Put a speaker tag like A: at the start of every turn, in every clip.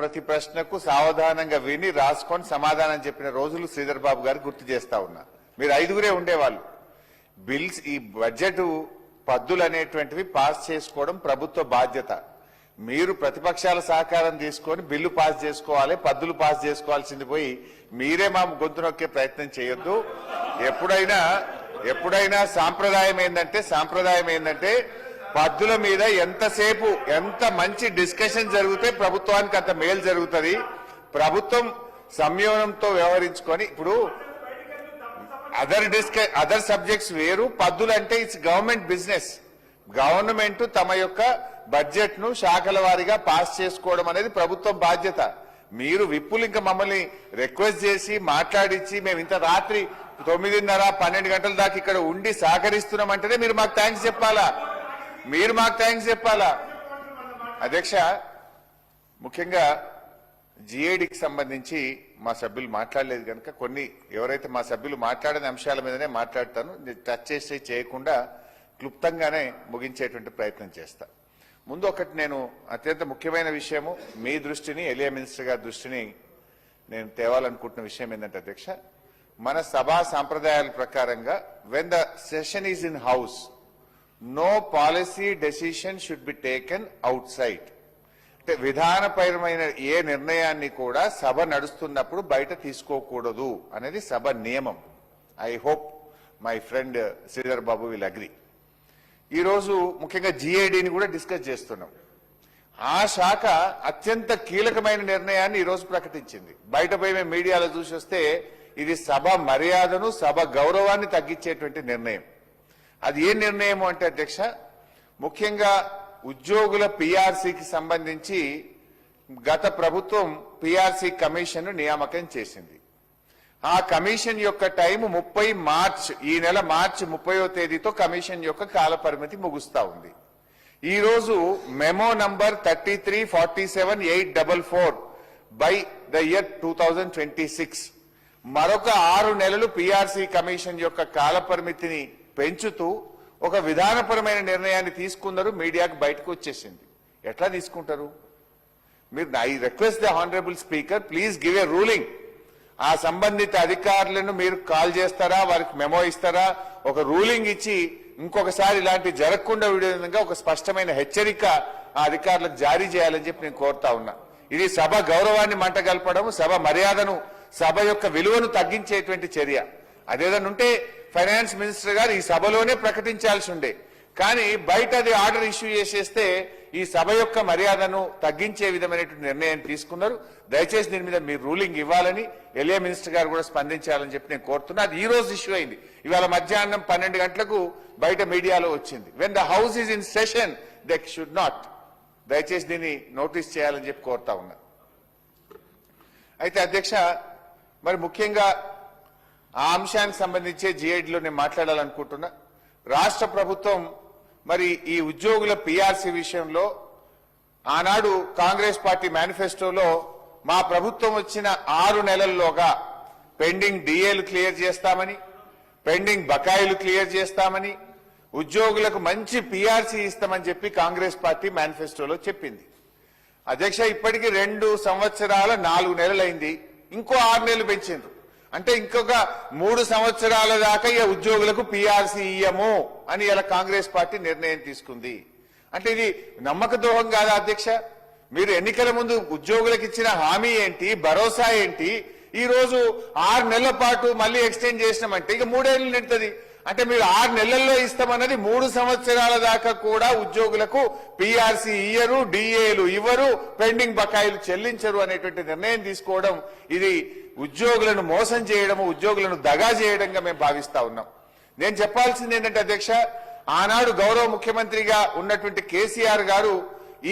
A: ప్రతి ప్రశ్నకు సావధానంగా విని రాసుకొని సమాధానం చెప్పిన రోజులు శ్రీధర్ బాబు గారు గుర్తు చేస్తా ఉన్నా. మీరు ఐదుగురే ఉండేవాళ్ళు. బిల్స్ ఈ బడ్జెట్ పద్దులు అనేటువంటివి పాస్ చేసుకోవడం ప్రభుత్వ బాధ్యత. మీరు ప్రతిపక్షాల సహకారం తీసుకొని బిల్లు పాస్ చేసుకోవాలి, పద్దులు పాస్ చేసుకోవాల్సింది పోయి మీరే మా గొంతు నొక్కే ప్రయత్నం చేయొద్దు. ఎప్పుడైనా సాంప్రదాయం ఏంటంటే పద్దుల మీద ఎంతసేపు ఎంత మంచి డిస్కషన్ జరిగితే ప్రభుత్వానికి అంత మేలు జరుగుతుంది. ప్రభుత్వం సంయమనంతో వ్యవహరించుకొని ఇప్పుడు అదర్ సబ్జెక్ట్స్ వేరు, పద్దులు అంటే ఇట్స్ గవర్నమెంట్ బిజినెస్. గవర్నమెంట్ తమ యొక్క బడ్జెట్ ను శాఖల వారీగా పాస్ చేసుకోవడం అనేది ప్రభుత్వం బాధ్యత. మీరు విప్పులు ఇంకా మమ్మల్ని రిక్వెస్ట్ చేసి మాట్లాడించి మేము ఇంత రాత్రి 9:30-12 గంటల దాకా ఇక్కడ ఉండి సహకరిస్తున్నామంటేనే మీరు మాకు థ్యాంక్స్ చెప్పాలా. అధ్యక్ష, ముఖ్యంగా జిఏడికి సంబంధించి మా సభ్యులు మాట్లాడలేదు కనుక కొన్ని ఎవరైతే మా సభ్యులు మాట్లాడని అంశాల మీదనే మాట్లాడతాను. టచ్ చేసి చేయకుండా క్లుప్తంగానే ముగించేటువంటి ప్రయత్నం చేస్తా. ముందు ఒకటి నేను అత్యంత ముఖ్యమైన విషయము మీ దృష్టిని, ఎలియా మినిస్టర్ గారి దృష్టిని నేను తేవాలనుకుంటున్న విషయం ఏంటంటే అధ్యక్ష, మన సభా సాంప్రదాయాల ప్రకారంగా when the session is in house no policy decision should be taken outside. అంటే విధానపరమైన ఏ నిర్ణయాన్ని కూడా సభ నడుస్తున్నప్పుడు బయట తీసుకోకూడదు అనేది సభ నియమం. I hope my friend Sridhar Babu will agree. ఈ రోజు ముఖ్యంగా జిఏడిని కూడా డిస్కస్ చేస్తున్నాం. ఆ శాఖ అత్యంత కీలకమైన నిర్ణయాన్ని ఈ రోజు ప్రకటించింది. బయట పోయి మేము మీడియాలో చూసి వస్తే ఇది సభ మర్యాదను, సభ గౌరవాన్ని తగ్గించేటువంటి నిర్ణయం. అది ఏ నిర్ణయం అంటే అధ్యక్ష, ముఖ్యంగా ఉద్యోగుల పిఆర్సీకి సంబంధించి గత ప్రభుత్వం పిఆర్సీ కమిషన్ నియామకం చేసింది. ఆ కమిషన్ యొక్క టైం 30 మార్చ్, ఈ నెల మార్చి 30వ తేదీతో కమిషన్ యొక్క కాల పరిమితి ముగుస్తా ఉంది. ఈ రోజు memo number 3347-844 by the year 2026 మరొక 6 నెలలు పిఆర్సీ కమిషన్ యొక్క కాల పరిమితిని పెంచుతూ ఒక విధానపరమైన నిర్ణయాన్ని తీసుకున్నారు. మీడియాకు బయటకు వచ్చేసింది. ఎట్లా తీసుకుంటారు మీరు? I request the honourable speaker, please give a ruling. ఆ సంబంధిత అధికారులను మీరు కాల్ చేస్తారా, వారికి మెమో ఇస్తారా? ఒక రూలింగ్ ఇచ్చి ఇంకొకసారి ఇలాంటి జరగకుండా విధంగా ఒక స్పష్టమైన హెచ్చరిక ఆ అధికారులకు జారీ చేయాలని చెప్పి నేను కోరుతా ఉన్నా. ఇది సభ గౌరవాన్ని మంటగల్పడం, సభ మర్యాదను, సభ యొక్క విలువను తగ్గించేటువంటి చర్య. అదేదన్నా ఉంటే ఫైనాన్స్ మినిస్టర్ గారు ఈ సభలోనే ప్రకటించాల్సి ఉండే, కానీ బయట అది ఆర్డర్ ఇష్యూ చేసేస్తే ఈ సభ యొక్క మర్యాదను తగ్గించే విధమైనటువంటి నిర్ణయం తీసుకున్నారు. దయచేసి దీని మీద మీరు రూలింగ్ ఇవ్వాలని ఎలియా మినిస్టర్ గారు కూడా స్పందించాలని చెప్పి నేను కోరుతున్నా. అది ఈ రోజు ఇష్యూ అయింది. ఇవాళ మధ్యాహ్నం 12 గంటలకు బయట మీడియాలో వచ్చింది. When the house is in session they should not. దయచేసి దీన్ని నోటీస్ చేయాలని చెప్పి కోరుతా ఉన్నా. అయితే అధ్యక్ష, మరి ముఖ్యంగా ఆ అంశానికి సంబంధించే జిఐడిలో నేను మాట్లాడాలనుకుంటున్నా. రాష్ట్ర ప్రభుత్వం మరి ఈ ఉద్యోగుల పిఆర్సీ విషయంలో ఆనాడు కాంగ్రెస్ పార్టీ మేనిఫెస్టోలో మా ప్రభుత్వం వచ్చిన 6 నెలల్లోగా పెండింగ్ డిఏలు క్లియర్ చేస్తామని, పెండింగ్ బకాయిలు క్లియర్ చేస్తామని, ఉద్యోగులకు మంచి పిఆర్సీ ఇస్తామని చెప్పి కాంగ్రెస్ పార్టీ మేనిఫెస్టోలో చెప్పింది. అధ్యక్ష, ఇప్పటికీ 2 సంవత్సరాల 4 నెలలైంది. ఇంకో 6 నెలలు పెంచిండ్రు. అంటే ఇంకొక 3 సంవత్సరాల దాకా ఈ ఉద్యోగులకు పిఆర్సీ ఇయ్యము అని ఇలా కాంగ్రెస్ పార్టీ నిర్ణయం తీసుకుంది. అంటే ఇది నమ్మక ద్రోహం కాదా అధ్యక్ష? మీరు ఎన్నికల ముందు ఉద్యోగులకు ఇచ్చిన హామీ ఏంటి, భరోసా ఏంటి? ఈ రోజు 6 నెలల పాటు మళ్ళీ ఎక్స్టెండ్ చేసినామంటే ఇక 3 ఏళ్ళు నిండుతుంది. అంటే మీరు 6 నెలల్లో ఇస్తామన్నది 3 సంవత్సరాల దాకా కూడా ఉద్యోగులకు పిఆర్సీ ఇయ్యరు, డిఏలు ఇవ్వరు, పెండింగ్ బకాయిలు చెల్లించరు అనేటువంటి నిర్ణయం తీసుకోవడం ఇది ఉద్యోగులను మోసం చేయడము, ఉద్యోగులను దగా చేయడంగా మేము భావిస్తా ఉన్నాం. నేను చెప్పాల్సింది ఏంటంటే అధ్యక్ష, ఆనాడు గౌరవ ముఖ్యమంత్రిగా ఉన్నటువంటి కేసీఆర్ గారు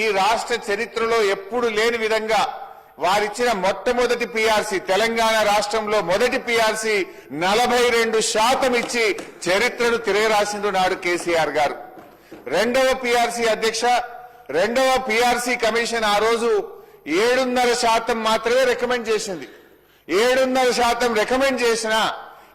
A: ఈ రాష్ట్ర చరిత్రలో ఎప్పుడు లేని విధంగా వారిచ్చిన మొట్టమొదటి పిఆర్సీ, తెలంగాణ రాష్ట్రంలో మొదటి పిఆర్సీ 42% ఇచ్చి చరిత్రను తిరగరాసిండు నాడు కేసీఆర్ గారు. రెండవ పిఆర్సీ అధ్యక్ష, రెండవ పిఆర్సీ కమిషన్ ఆ రోజు 7.5% మాత్రమే రికమెండ్ చేసింది. 7.5% రికమెండ్ చేసినా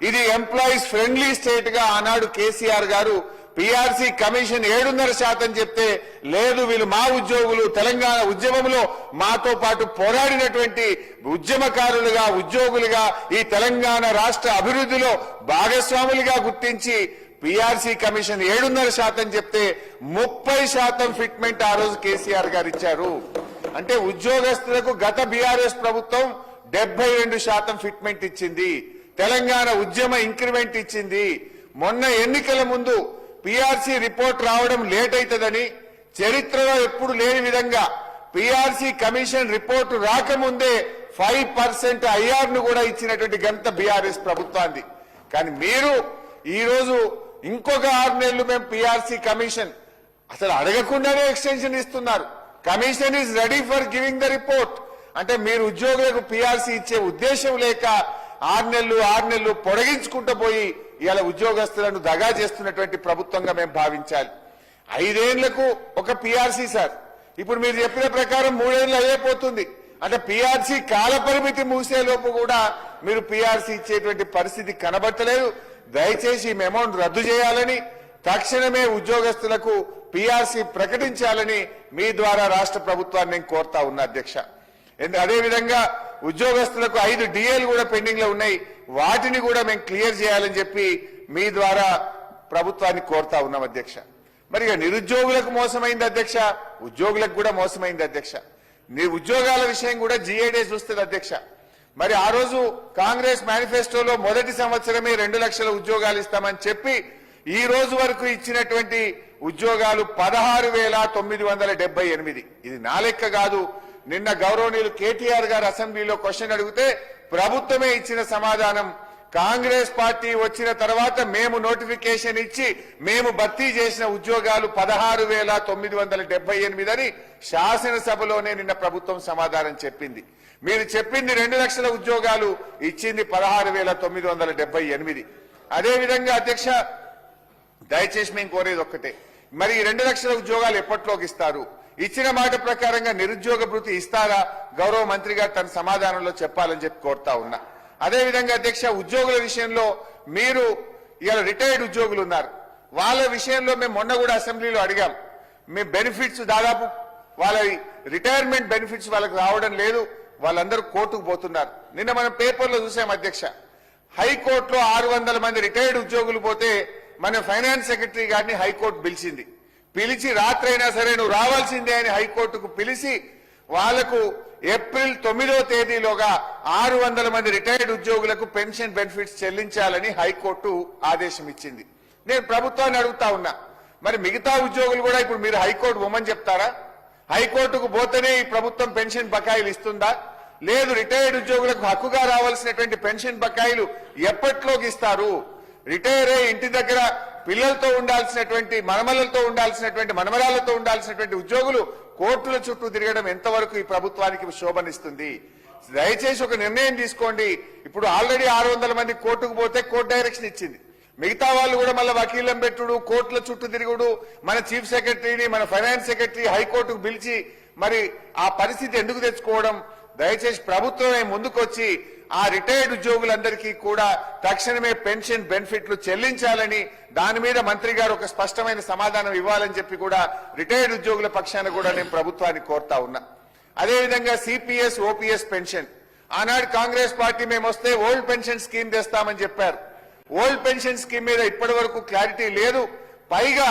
A: ఇది ఎంప్లాయీస్ ఫ్రెండ్లీ స్టేట్ గా ఆనాడు కేసీఆర్ గారు పిఆర్సీ కమిషన్ 7.5% చెప్తే లేదు వీళ్ళు మా ఉద్యోగులు తెలంగాణ ఉద్యమంలో మాతో పాటు పోరాడినటువంటి ఉద్యమకారులుగా ఉద్యోగులుగా ఈ తెలంగాణ రాష్ట్ర అభివృద్ధిలో భాగస్వాములుగా గుర్తించి పిఆర్సీ కమిషన్ 7.5% చెప్తే 30% ఫిట్మెంట్ ఆ రోజు కేసీఆర్ గారు ఇచ్చారు. అంటే ఉద్యోగస్తులకు గత బీఆర్ఎస్ ప్రభుత్వం 72% ఫిట్మెంట్ ఇచ్చింది. తెలంగాణ ఉద్యమ ఇంక్రిమెంట్ ఇచ్చింది. మొన్న ఎన్నికల ముందు పిఆర్సీ రిపోర్ట్ రావడం లేట్ అవుతుందని చరిత్రలో ఎప్పుడు లేని విధంగా పిఆర్సీ కమిషన్ రిపోర్టు రాకముందే 5% ఐఆర్ను కూడా ఇచ్చినటువంటి ఘనత బీఆర్ఎస్ ప్రభుత్వాన్ని. కానీ మీరు ఈ రోజు ఇంకొక 6 నెలలు మేము పిఆర్సీ కమిషన్ అసలు అడగకుండానే ఎక్స్టెన్షన్ ఇస్తున్నారు. Commission is ready for giving the report. అంటే మీరు ఉద్యోగులకు పిఆర్సీ ఇచ్చే ఉద్దేశం లేక 6 నెలలు పొడిగించుకుంటూ పోయి ఇవాళ ఉద్యోగస్తులను దగా చేస్తున్నటువంటి ప్రభుత్వంగా మేము భావించాలి. 5 ఏళ్లకు ఒక పిఆర్సీ సార్, ఇప్పుడు మీరు చెప్పిన ప్రకారం 3 ఏళ్లు అయిపోతుంది. అంటే పిఆర్సీ కాల పరిమితి మూసేలోపు కూడా మీరు పిఆర్సీ ఇచ్చేటువంటి పరిస్థితి కనబట్టలేదు. దయచేసి ఈ అమౌంట్ రద్దు చేయాలని తక్షణమే ఉద్యోగస్తులకు పిఆర్సీ ప్రకటించాలని మీ ద్వారా రాష్ట్ర ప్రభుత్వాన్ని నేను కోరుతా ఉన్నా అధ్యక్ష. అదేవిధంగా ఉద్యోగస్తులకు 5 డిఏలు కూడా పెండింగ్ లో ఉన్నాయి, వాటిని కూడా మేము క్లియర్ చేయాలని చెప్పి మీ ద్వారా ప్రభుత్వాన్ని కోరుతా ఉన్నాం అధ్యక్ష. మరి నిరుద్యోగులకు మోసమైంది అధ్యక్ష, ఉద్యోగులకు కూడా మోసమైంది అధ్యక్ష. ఉద్యోగాల విషయం కూడా జీఏడీ చూస్తుంది అధ్యక్ష. మరి ఆ రోజు కాంగ్రెస్ మేనిఫెస్టోలో మొదటి సంవత్సరమే 2 లక్షల ఉద్యోగాలు ఇస్తామని చెప్పి ఈ రోజు వరకు ఇచ్చినటువంటి ఉద్యోగాలు 16,978. ఇది నా లెక్క కాదు. నిన్న గౌరవనీయులు కేటీఆర్ గారు అసెంబ్లీలో క్వశ్చన్ అడిగితే ప్రభుత్వమే ఇచ్చిన సమాధానం, కాంగ్రెస్ పార్టీ వచ్చిన తర్వాత మేము నోటిఫికేషన్ ఇచ్చి మేము భర్తీ చేసిన ఉద్యోగాలు 16,978 అని శాసనసభలోనే నిన్న ప్రభుత్వం సమాధానం చెప్పింది. మీరు చెప్పింది 2 లక్షల ఉద్యోగాలు, ఇచ్చింది 16,978. అదేవిధంగా అధ్యక్ష దయచేసి మేము కోరేది ఒక్కటే, మరి ఈ 2 లక్షల ఉద్యోగాలు ఎప్పట్లోకి ఇస్తారు? ఇచ్చిన మాట ప్రకారంగా నిరుద్యోగ భృతి ఇస్తారా? గౌరవ మంత్రి గారు తన సమాధానంలో చెప్పాలని చెప్పి కోరుతా ఉన్నా. అదేవిధంగా అధ్యక్ష ఉద్యోగుల విషయంలో మీరు ఇవాళ రిటైర్డ్ ఉద్యోగులు ఉన్నారు, వాళ్ళ విషయంలో మేము మొన్న కూడా అసెంబ్లీలో అడిగాం. మీ బెనిఫిట్స్ దాదాపు వాళ్ళ రిటైర్మెంట్ బెనిఫిట్స్ వాళ్ళకి రావడం లేదు, వాళ్ళందరూ కోర్టుకు పోతున్నారు. నిన్న మనం పేపర్లో చూసాం అధ్యక్ష, హైకోర్టులో 600 మంది రిటైర్డ్ ఉద్యోగులు పోతే మన ఫైనాన్స్ సెక్రటరీ గారిని హైకోర్టు పిలిచి రాత్రైనా సరే నువ్వు రావాల్సిందే అని హైకోర్టుకు పిలిచి వాళ్లకు ఏప్రిల్ 9వ తేదీలోగా 600 మంది రిటైర్డ్ ఉద్యోగులకు పెన్షన్ బెనిఫిట్స్ చెల్లించాలని హైకోర్టు ఆదేశం ఇచ్చింది. నేను ప్రభుత్వాన్ని అడుగుతా ఉన్నా, మరి మిగతా ఉద్యోగులు కూడా ఇప్పుడు మీరు హైకోర్టు పోమని చెప్తారా? హైకోర్టుకు పోతేనే ఈ ప్రభుత్వం పెన్షన్ బకాయిలు ఇస్తుందా? లేదు, రిటైర్డ్ ఉద్యోగులకు హక్కుగా రావాల్సినటువంటి పెన్షన్ బకాయిలు ఎప్పట్లోకి ఇస్తారు? రిటైర్ అయ్యి ఇంటి దగ్గర పిల్లలతో ఉండాల్సినటువంటి మనమలతో ఉండాల్సినటువంటి మనమరాలతో ఉండాల్సినటువంటి ఉద్యోగులు కోర్టుల చుట్టూ తిరగడం ఎంతవరకు ఈ ప్రభుత్వానికి శోభనిస్తుంది? దయచేసి ఒక నిర్ణయం తీసుకోండి. ఇప్పుడు ఆల్రెడీ 600 మంది కోర్టుకు పోతే కోర్టు డైరెక్షన్ ఇచ్చింది. మిగతా వాళ్ళు కూడా మళ్ళీ వకీలం పెట్టుడు, కోర్టుల చుట్టూ తిరుగుడు, మన చీఫ్ సెక్రటరీని మన ఫైనాన్స్ సెక్రటరీ హైకోర్టుకు పిలిచి మరి ఆ పరిస్థితి ఎందుకు తెచ్చుకోవడం? దయచేసి ప్రభుత్వమే ముందుకొచ్చి ఆ రిటైర్డ్ ఉద్యోగులందరికీ కూడా తక్షణమే పెన్షన్ బెనిఫిట్లు చెల్లించాలని, దాని మీద మంత్రి గారు ఒక స్పష్టమైన సమాధానం ఇవ్వాలని చెప్పి కూడా రిటైర్డ్ ఉద్యోగుల పక్షాన కూడా నేను ప్రభుత్వాన్ని కోరుతా ఉన్నా. అదేవిధంగా సిపిఎస్ ఓపీఎస్ పెన్షన్, ఆనాడు కాంగ్రెస్ పార్టీ మేము వస్తే ఓల్డ్ పెన్షన్ స్కీమ్ తెస్తామని చెప్పారు. ఓల్డ్ పెన్షన్ స్కీమ్ మీద ఇప్పటి వరకు క్లారిటీ లేదు. పైగా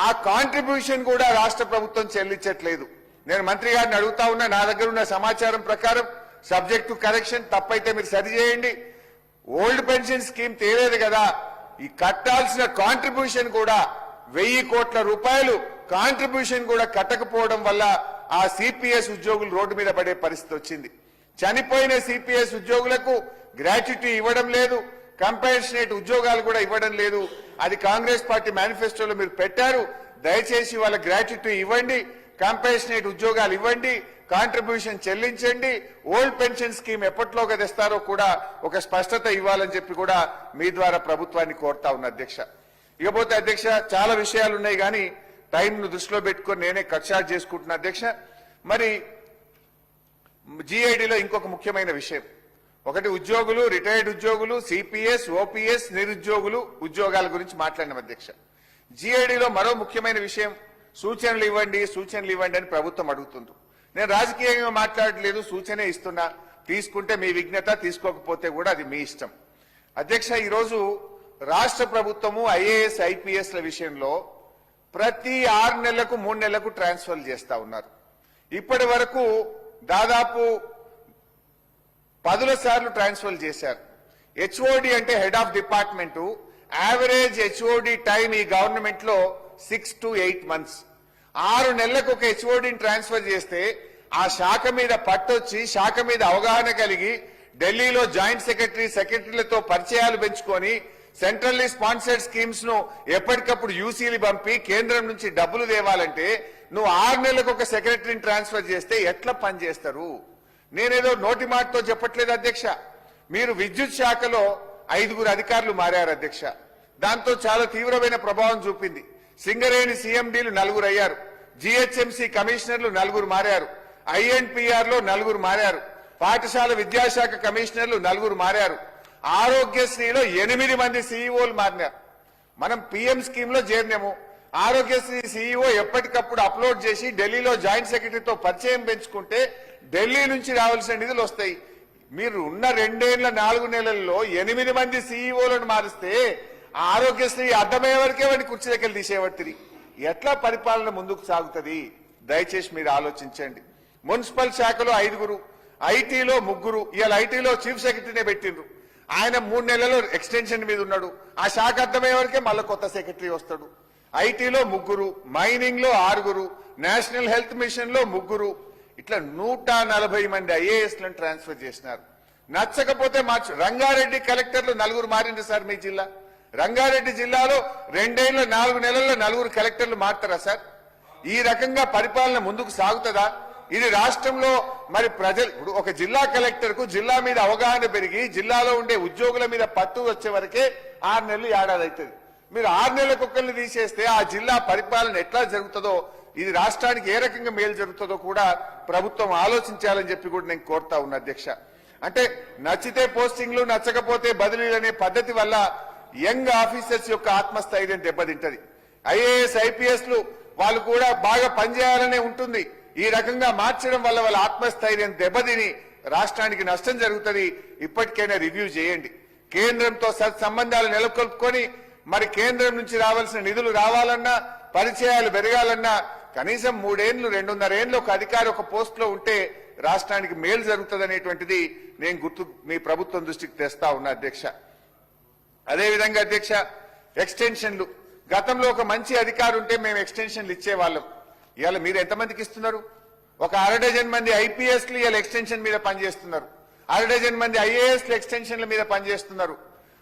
A: ఆ కాంట్రిబ్యూషన్ కూడా రాష్ట్ర ప్రభుత్వం చెల్లించట్లేదు. నేను మంత్రి గారిని అడుగుతా ఉన్నా, నా దగ్గర ఉన్న సమాచారం ప్రకారం సబ్జెక్ట్ టు కరెక్షన్, తప్పైతే మీరు సరిచేయండి. ఓల్డ్ పెన్షన్ స్కీమ్ తేలేదు కదా, ఈ కట్టాల్సిన కాంట్రిబ్యూషన్ కూడా 1000 కోట్ల రూపాయలు కాంట్రిబ్యూషన్ కూడా కట్టకపోవడం వల్ల ఆ సిపిఎస్ ఉద్యోగులు రోడ్డు మీద పడే పరిస్థితి వచ్చింది. చనిపోయిన సిపిఎస్ ఉద్యోగులకు గ్రాట్యుటీ ఇవ్వడం లేదు, కంపెన్సేట్ ఉద్యోగాలు కూడా ఇవ్వడం లేదు. అది కాంగ్రెస్ పార్టీ మేనిఫెస్టోలో మీరు పెట్టారు. దయచేసి వాళ్ళ గ్రాట్యుటీ ఇవ్వండి, కంపెన్సేట్ ఉద్యోగాలు ఇవ్వండి, కాంట్రిబ్యూషన్ చెల్లించండి. ఓల్డ్ పెన్షన్ స్కీమ్ ఎప్పట్లోగా తెస్తారో కూడా ఒక స్పష్టత ఇవ్వాలని చెప్పి కూడా మీ ద్వారా ప్రభుత్వాన్ని కోరుతా ఉన్నా అధ్యక్ష. ఇకపోతే అధ్యక్ష చాలా విషయాలు ఉన్నాయి, కానీ టైంను దృష్టిలో పెట్టుకొని నేనే కట్ షార్ట్ చేసుకుంటున్నా అధ్యక్ష. మరి జీఐడీలో ఇంకొక ముఖ్యమైన విషయం, ఒకటి ఉద్యోగులు, రిటైర్డ్ ఉద్యోగులు, సిపిఎస్ ఓపీఎస్ నిరుద్యోగులు ఉద్యోగాల గురించి మాట్లాడినాం అధ్యక్ష. జిఐడిలో మరో ముఖ్యమైన విషయం, సూచనలు ఇవ్వండి అని ప్రభుత్వం అడుగుతుంది. నేను రాజకీయంగా మాట్లాడలేదు, సూచనే ఇస్తున్నా. తీసుకుంటే మీ విజ్ఞత, తీసుకోకపోతే కూడా అది మీ ఇష్టం. అధ్యక్ష, ఈరోజు రాష్ట్ర ప్రభుత్వము ఐఏఎస్ ఐపీఎస్ల విషయంలో ప్రతి 6 నెలలకు 3 నెలలకు ట్రాన్స్ఫర్లు చేస్తా ఉన్నారు. ఇప్పటి వరకు దాదాపు 10 సార్లు ట్రాన్స్ఫర్ చేశారు. హెచ్ఓడి అంటే head of department, average HOD time ఈ గవర్నమెంట్ లో 6 to 8 months. 6 నెలలకు ఒక హెచ్ఓడిని ట్రాన్స్ఫర్ చేస్తే ఆ శాఖ మీద పట్టొచ్చి, శాఖ మీద అవగాహన కలిగి, ఢిల్లీలో జాయింట్ సెక్రటరీలతో పరిచయాలు పెంచుకొని, సెంట్రల్లీ స్పాన్సర్డ్ స్కీమ్స్ ను ఎప్పటికప్పుడు యూసీలు పంపి కేంద్రం నుంచి డబ్బులు తేవాలంటే నువ్వు 6 నెలలకు ఒక సెక్రటరీని ట్రాన్స్ఫర్ చేస్తే ఎట్లా పనిచేస్తారు? నేనేదో నోటి మాటతో చెప్పట్లేదు అధ్యక్ష. మీరు విద్యుత్ శాఖలో 5 అధికారులు మారారు అధ్యక్ష. దాంతో చాలా తీవ్రమైన ప్రభావం చూపింది. సింగరేణి సీఎండీలు 4 అయ్యారు. జీహెచ్ఎంసీ కమిషనర్లు 4 మారారు. ఐఎన్పిఆర్ లో 4 మారారు. పాఠశాల విద్యాశాఖ కమిషనర్లు 4 మారారు. ఆరోగ్యశ్రీలో 8 మంది సీఈఓలు మారినారు. మనం పీఎం స్కీమ్ లో చేరినాము. ఆరోగ్యశ్రీ సీఈఓ ఎప్పటికప్పుడు అప్లోడ్ చేసి ఢిల్లీలో జాయింట్ సెక్రటరీతో పరిచయం పెంచుకుంటే ఢిల్లీ నుంచి రావాల్సిన నిధులు వస్తాయి. మీరు ఉన్న 2 ఏళ్ల 4 నెలల్లో 8 మంది సీఈఓలను మారిస్తే ఆరోగ్యశ్రీ అర్థమయ్యే వరకే వాడిని కుర్చీ దగ్గర తీసేవట్టిరి. ఎట్లా పరిపాలన ముందుకు సాగుతుంది? దయచేసి మీరు ఆలోచించండి. మున్సిపల్ శాఖలో 5, ఐటీలో 3. ఇవాళ ఐటీలో చీఫ్ సెక్రటరీనే పెట్టిండ్రు. ఆయన 3 నెలలు ఎక్స్టెన్షన్ మీద ఉన్నాడు. ఆ శాఖ అర్థమయ్యే వరకే మళ్ళీ కొత్త సెక్రటరీ వస్తాడు. ఐటీలో 3, మైనింగ్ లో 6, నేషనల్ హెల్త్ మిషన్ లో 3, ఇట్లా 140 మంది ఐఏఎస్లను ట్రాన్స్ఫర్ చేసినారు. నచ్చకపోతే మార్చు. రంగారెడ్డి కలెక్టర్లు 4 మారింది సార్ మీ జిల్లా. రంగారెడ్డి జిల్లాలో 2 ఏళ్ల 4 నెలల్లో 4 కలెక్టర్లు మారుతారా సార్? ఈ రకంగా పరిపాలన ముందుకు సాగుతుందా? ఇది రాష్ట్రంలో మరి ప్రజలు, ఇప్పుడు ఒక జిల్లా కలెక్టర్ కు జిల్లా మీద అవగాహన పెరిగి జిల్లాలో ఉండే ఉద్యోగుల మీద పట్టు వచ్చే వరకే 6 నెలలు, ఏడాది అవుతుంది. మీరు 6 నెలలకు ఒక్కరిని తీసేస్తే ఆ జిల్లా పరిపాలన ఎట్లా జరుగుతుందో, ఇది రాష్ట్రానికి ఏ రకంగా మేలు జరుగుతుందో కూడా ప్రభుత్వం ఆలోచించాలని చెప్పి కూడా నేను కోరుతా ఉన్నా అధ్యక్ష. అంటే నచ్చితే పోస్టింగ్లు, నచ్చకపోతే బదిలీలు అనే పద్ధతి వల్ల యంగ్ ఆఫీసర్స్ యొక్క ఆత్మస్థైర్యం దెబ్బతింటది. ఐఏఎస్ ఐపీఎస్లు వాళ్ళు కూడా బాగా పనిచేయాలనే ఉంటుంది. ఈ రకంగా మార్చడం వల్ల వాళ్ళ ఆత్మస్థైర్యం దెబ్బతిని రాష్ట్రానికి నష్టం జరుగుతుంది. ఇప్పటికైనా రివ్యూ చేయండి. కేంద్రంతో సత్సంబంధాలు నెలకొల్పుకొని మరి కేంద్రం నుంచి రావాల్సిన నిధులు రావాలన్నా, పరిచయాలు పెరగాలన్నా కనీసం 3 ఏళ్లు 2.5 ఏళ్లు ఒక అధికారి ఒక పోస్ట్ లో ఉంటే రాష్ట్రానికి మేలు జరుగుతుంది అనేటువంటిది నేను మీ ప్రభుత్వం దృష్టికి తెస్తా ఉన్నా అధ్యక్ష. అదేవిధంగా అధ్యక్ష, ఎక్స్టెన్షన్లు. గతంలో ఒక మంచి అధికారి ఉంటే మేము ఎక్స్టెన్షన్లు ఇచ్చేవాళ్ళం. ఇవాళ మీరు ఎంతమందికి ఇస్తున్నారు? ఒక 1/2 డజన్ మంది ఐపీఎస్లు ఇవాళ ఎక్స్టెన్షన్ మీద పనిచేస్తున్నారు. 1/2 డజన్ మంది ఐఏఎస్లు ఎక్స్టెన్షన్ల మీద పనిచేస్తున్నారు.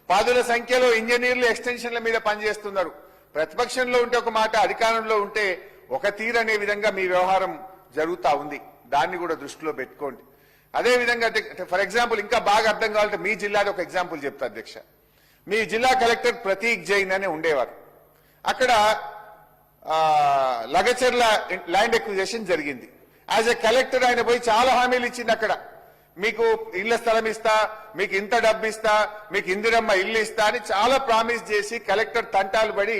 A: 10ల సంఖ్యలో ఇంజనీర్లు ఎక్స్టెన్షన్ల మీద పనిచేస్తున్నారు. ప్రతిపక్షంలో ఉంటే ఒక మాట, అధికారంలో ఉంటే ఒక తీరనే విధంగా మీ వ్యవహారం జరుగుతా ఉంది. దాన్ని కూడా దృష్టిలో పెట్టుకోండి. అదేవిధంగా ఫర్ ఎగ్జాంపుల్ ఇంకా బాగా అర్థం కావాలంటే మీ జిల్లాలో ఒక ఎగ్జాంపుల్ చెప్తా అధ్యక్ష. మీ జిల్లా కలెక్టర్ ప్రతీక్ జైన్ అనే ఉండేవారు. అక్కడ లగచర్ల ల్యాండ్ ఎక్విజిషన్ జరిగింది. యాజ్ ఎ కలెక్టర్ ఆయన పోయి చాలా హామీలు ఇచ్చింది. అక్కడ మీకు ఇళ్ల స్థలం ఇస్తా, మీకు ఇంత డబ్బు ఇస్తా, మీకు ఇందిరమ్మ ఇల్లు ఇస్తా అని చాలా ప్రామిస్ చేసి కలెక్టర్ తంటాలు పడి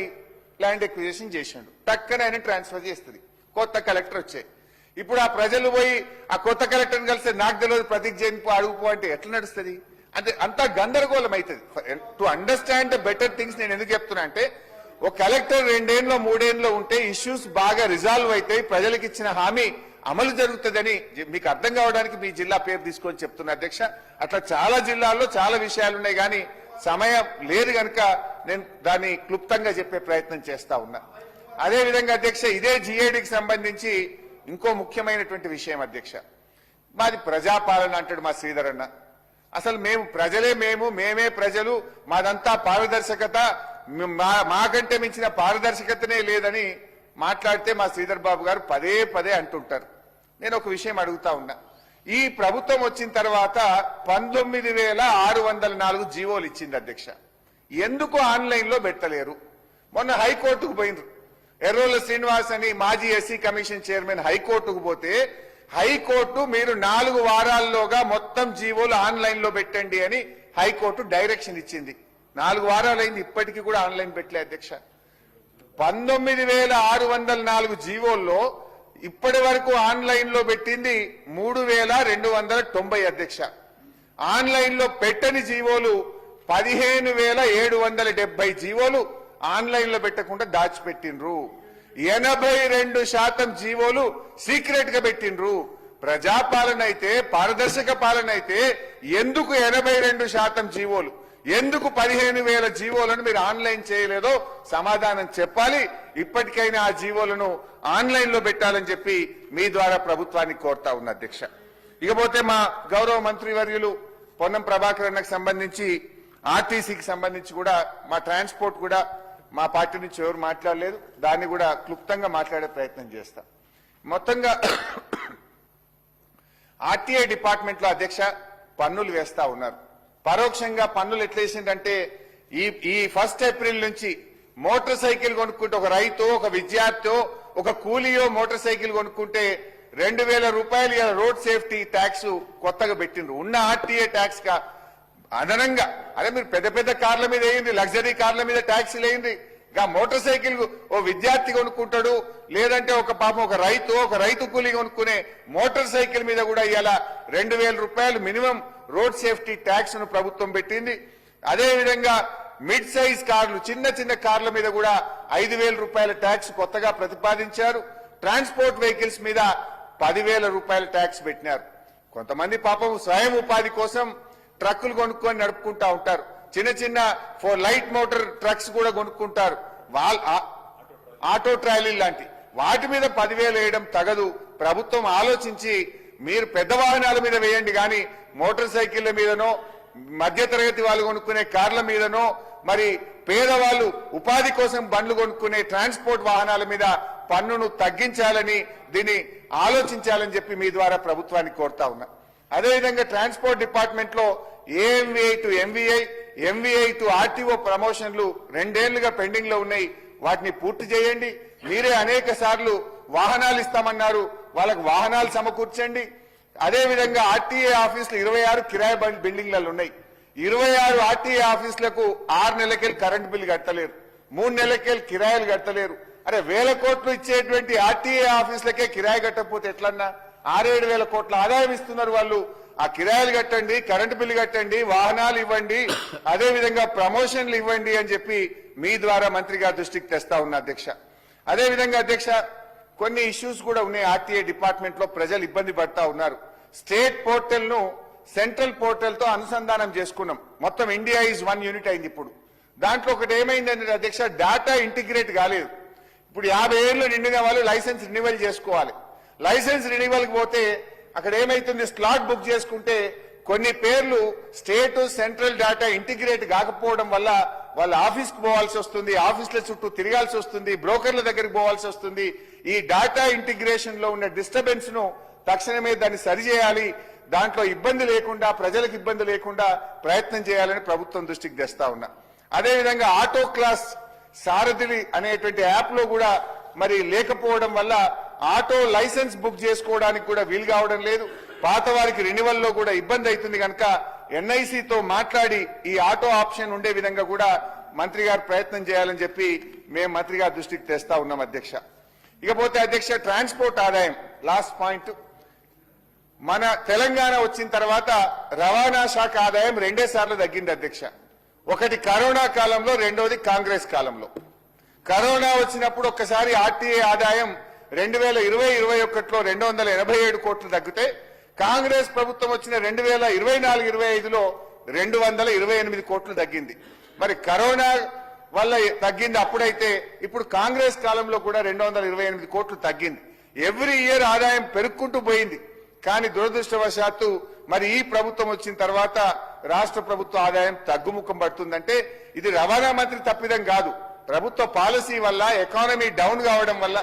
A: ల్యాండ్ ఎక్విజిషన్ చేసిండు. టక్కన ఆయన ట్రాన్స్ఫర్ చేస్తుంది. కొత్త కలెక్టర్ వచ్చాయి. ఇప్పుడు ఆ ప్రజలు పోయి ఆ కొత్త కలెక్టర్ని కలిస్తే నాకు తెలియదు ప్రతీక్ జైన్ అడుగుపో అంటే ఎట్లా నడుస్తుంది? అంటే అంతా గందరగోళం అవుతుంది. To understand the better things నేను ఎందుకు చెప్తున్నా అంటే, ఒక కలెక్టర్ 2 ఏళ్ళలో 3 ఏళ్ళలో ఉంటే ఇష్యూస్ బాగా రిజాల్వ్ అవుతాయి, ప్రజలకు ఇచ్చిన హామీ అమలు జరుగుతుందని మీకు అర్థం కావడానికి మీ జిల్లా పేరు తీసుకొని చెప్తున్నా అధ్యక్ష. అట్లా చాలా జిల్లాల్లో చాలా విషయాలు ఉన్నాయి, కానీ సమయం లేదు కనుక నేను దాన్ని క్లుప్తంగా చెప్పే ప్రయత్నం చేస్తా ఉన్నా. అదేవిధంగా అధ్యక్ష, ఇదే జిఐడికి సంబంధించి ఇంకో ముఖ్యమైనటువంటి విషయం అధ్యక్ష. మాది ప్రజాపాలన అంటాడు మా శ్రీధర్ అన్న. అసలు మేము ప్రజలే, మేమే ప్రజలు, మాదంతా పారదర్శకత, మాకంటే మించిన పారదర్శకతనే లేదని మాట్లాడితే మా శ్రీధర్ బాబు గారు పదే అంటుంటారు. నేను ఒక విషయం అడుగుతా ఉన్నా. ఈ ప్రభుత్వం వచ్చిన తర్వాత 19,604 జీవోలు ఇచ్చింది అధ్యక్ష. ఎందుకు ఆన్లైన్ లో పెట్టలేరు? మొన్న హైకోర్టుకు పోయినరు. ఎర్రోల శ్రీనివాస్ అని మాజీ ఎస్సీ కమిషన్ చైర్మన్ హైకోర్టుకు పోతే హైకోర్టు మీరు 4 వారాల్లోగా మొత్తం జీవోలు ఆన్లైన్ లో పెట్టండి అని హైకోర్టు డైరెక్షన్ ఇచ్చింది. 4 వారాలైంది, ఇప్పటికీ కూడా ఆన్లైన్ పెట్టలే అధ్యక్ష. 19,604 జీవోల్లో ఇప్పటి వరకు ఆన్లైన్ లో పెట్టింది 3,290 అధ్యక్ష. ఆన్లైన్ లో పెట్టని జీవోలు 15,770 జీవోలు ఆన్లైన్ లో పెట్టకుండా దాచిపెట్టిండ్రు. 82% జీవోలు సీక్రెట్ గా పెట్టిండ్రు. ప్రజాపాలన అయితే, పారదర్శక పాలన అయితే ఎందుకు 82% జీవోలు, ఎందుకు 15,000 జీవోలను మీరు ఆన్లైన్ చేయలేదో సమాధానం చెప్పాలి. ఇప్పటికైనా ఆ జీవోలను ఆన్లైన్ లో పెట్టాలని చెప్పి మీ ద్వారా ప్రభుత్వాన్ని కోరుతా ఉన్న అధ్యక్ష. ఇకపోతే మా గౌరవ మంత్రివర్యులు పొన్నం ప్రభాకర్ అన్నకు సంబంధించి ఆర్టీసీకి సంబంధించి కూడా మా ట్రాన్స్పోర్ట్ కూడా మా పార్టీ నుంచి ఎవరు మాట్లాడలేదు. దాన్ని కూడా క్లుప్తంగా మాట్లాడే ప్రయత్నం చేస్తాం. మొత్తంగా ఆర్టీఐ డిపార్ట్మెంట్ లో అధ్యక్ష పన్నులు వేస్తా ఉన్నారు. పరోక్షంగా పన్నులు ఎట్లేసిందంటే ఈ 1 ఏప్రిల్ నుంచి మోటార్ సైకిల్ కొనుక్కుంటే ఒక రైతు, ఒక విద్యార్థి, ఒక కూలియో మోటార్ సైకిల్ కొనుక్కుంటే 2,000 రూపాయలు రోడ్ సేఫ్టీ ట్యాక్స్ కొత్తగా పెట్టిండ్రు. ఉన్న ఆర్టీఏ ట్యాక్స్ గా అదనంగా, అదే మీరు పెద్ద పెద్ద కార్ల మీద వేయండి, లగ్జరీ కార్ల మీద ట్యాక్స్ వేయండి. ఇంకా మోటార్ సైకిల్ ఓ విద్యార్థి కొనుక్కుంటాడు, లేదంటే ఒక పాపం ఒక రైతు కూలీ కొనుక్కునే మోటార్ సైకిల్ మీద కూడా ఇవాళ 2,000 రూపాయలు మినిమం రోడ్ సేఫ్టీ ట్యాక్స్ ను ప్రభుత్వం పెట్టింది. అదేవిధంగా మిడ్ సైజ్ కార్లు, చిన్న చిన్న కార్ల మీద కూడా 5,000 రూపాయల ట్యాక్స్ కొత్తగా ప్రతిపాదించారు. ట్రాన్స్పోర్ట్ వెహికల్స్ మీద 10,000 రూపాయల ట్యాక్స్ పెట్టినారు. కొంతమంది పాపం స్వయం ఉపాధి కోసం ట్రక్కులు కొనుక్కొని నడుపుకుంటా ఉంటారు. చిన్న చిన్న లైట్ మోటార్ ట్రక్స్ కూడా కొనుక్కుంటారు. ఆటో ట్రాలీ లాంటి వాటి మీద 10,000 వేయడం తగదు. ప్రభుత్వం ఆలోచించి మీరు పెద్ద వాహనాల మీద వేయండి, కానీ మోటార్ సైకిళ్ల మీదనో, మధ్యతరగతి వాళ్ళు కొనుక్కునే కార్ల మీదనో, మరి పేదవాళ్ళు ఉపాధి కోసం బండ్లు కొనుక్కునే ట్రాన్స్పోర్ట్ వాహనాల మీద పన్నును తగ్గించాలని, దీన్ని ఆలోచించాలని చెప్పి మీ ద్వారా ప్రభుత్వాన్ని కోరుతా ఉన్నా. అదేవిధంగా ట్రాన్స్పోర్ట్ డిపార్ట్మెంట్ లో AMVI to MVI, MVI to RTO ప్రమోషన్లు 2 ఏళ్లుగా పెండింగ్ లో ఉన్నాయి. వాటిని పూర్తి చేయండి. మీరే అనేక సార్లు వాహనాలు ఇస్తామన్నారు, వాళ్ళకు వాహనాలు సమకూర్చండి. అదేవిధంగా ఆర్టీఏ ఆఫీసులు 26 కిరాయి బిల్డింగ్లలో ఉన్నాయి. 26 ఆర్టీఏ ఆఫీసులకు 6 నెలలకెళ్ళి కరెంట్ బిల్లు కట్టలేరు, 3 నెలలకెళ్ళి కిరాయిలు కట్టలేరు. అరే 1,000 కోట్లు ఇచ్చేటువంటి ఆర్టీఏ ఆఫీసులకే కిరాయి కట్టకపోతే ఎట్లన్నా? 6-7 వేల కోట్ల ఆదాయం ఇస్తున్నారు వాళ్ళు. ఆ కిరాయిలు కట్టండి, కరెంటు బిల్లు కట్టండి, వాహనాలు ఇవ్వండి, అదేవిధంగా ప్రమోషన్లు ఇవ్వండి అని చెప్పి మీ ద్వారా మంత్రి గారి దృష్టికి తెస్తా ఉన్నా అధ్యక్ష. అదేవిధంగా అధ్యక్ష కొన్ని ఇష్యూస్ కూడా ఉన్నాయి. ఆర్టీఏ డిపార్ట్మెంట్ లో ప్రజలు ఇబ్బంది పడతా ఉన్నారు. స్టేట్ పోర్టల్ ను సెంట్రల్ పోర్టల్ తో అనుసంధానం చేసుకున్నాం. మొత్తం ఇండియా ఈజ్ 1 యూనిట్ అయింది. ఇప్పుడు దాంట్లో ఒకటి ఏమైందంటే అధ్యక్ష, డేటా ఇంటిగ్రేట్ కాలేదు. ఇప్పుడు 50 ఏళ్ళు నిండిన వాళ్ళు లైసెన్స్ రెన్యువల్ చేసుకోవాలి. లైసెన్స్ రెన్యువల్ కి పోతే అక్కడ ఏమైతుంది, స్లాట్ బుక్ చేసుకుంటే కొన్ని పేర్లు స్టేట్ సెంట్రల్ డేటా ఇంటిగ్రేట్ కాకపోవడం వల్ల వాళ్ళ ఆఫీస్ కు పోవాల్సి వస్తుంది, ఆఫీసుల చుట్టూ తిరగాల్సి వస్తుంది, బ్రోకర్ల దగ్గరికి పోవాల్సి వస్తుంది. ఈ డేటా ఇంటిగ్రేషన్ లో ఉన్న డిస్టర్బెన్స్ ను తక్షణమే దాన్ని సరిచేయాలి. దాంట్లో ఇబ్బంది లేకుండా, ప్రజలకు ఇబ్బంది లేకుండా ప్రయత్నం చేయాలని ప్రభుత్వం దృష్టికి తెస్తా ఉన్నా. అదేవిధంగా ఆటో క్లాస్ సారథి అనేటువంటి యాప్ లో కూడా మరి లేకపోవడం వల్ల ఆటో లైసెన్స్ బుక్ చేసుకోవడానికి కూడా వీలు కావడం లేదు. పాత వారికి రెన్యువల్ లో కూడా ఇబ్బంది అవుతుంది కనుక ఎన్ఐసితో మాట్లాడి ఈ ఆటో ఆప్షన్ ఉండే విధంగా కూడా మంత్రి గారు ప్రయత్నం చేయాలని చెప్పి మేము మంత్రి గారి దృష్టికి తెస్తా ఉన్నాం అధ్యక్ష. ఇకపోతే అధ్యక్ష ట్రాన్స్పోర్ట్ ఆదాయం లాస్ట్ పాయింట్. మన తెలంగాణ వచ్చిన తర్వాత రవాణా శాఖ ఆదాయం 2 సార్లు తగ్గింది అధ్యక్ష. ఒకటి కరోనా కాలంలో, రెండోది కాంగ్రెస్ కాలంలో. కరోనా వచ్చినప్పుడు ఒక్కసారి ఆర్టీఏ ఆదాయం 2020-21లో 287 కోట్లు తగ్గితే, కాంగ్రెస్ ప్రభుత్వం వచ్చిన 2024-25లో 228 కోట్లు తగ్గింది. మరి కరోనా వల్ల తగ్గింది అప్పుడైతే, ఇప్పుడు కాంగ్రెస్ కాలంలో కూడా 228 కోట్లు తగ్గింది. ఎవ్రీ ఇయర్ ఆదాయం పెరుగుకుంటూ పోయింది. కానీ దురదృష్టవశాత్తు మరి ఈ ప్రభుత్వం వచ్చిన తర్వాత రాష్ట్ర ప్రభుత్వ ఆదాయం తగ్గుముఖం పడుతుందంటే ఇది రవాణా మంత్రి తప్పిదం కాదు, ప్రభుత్వ పాలసీ వల్ల, ఎకానమీ డౌన్ కావడం వల్ల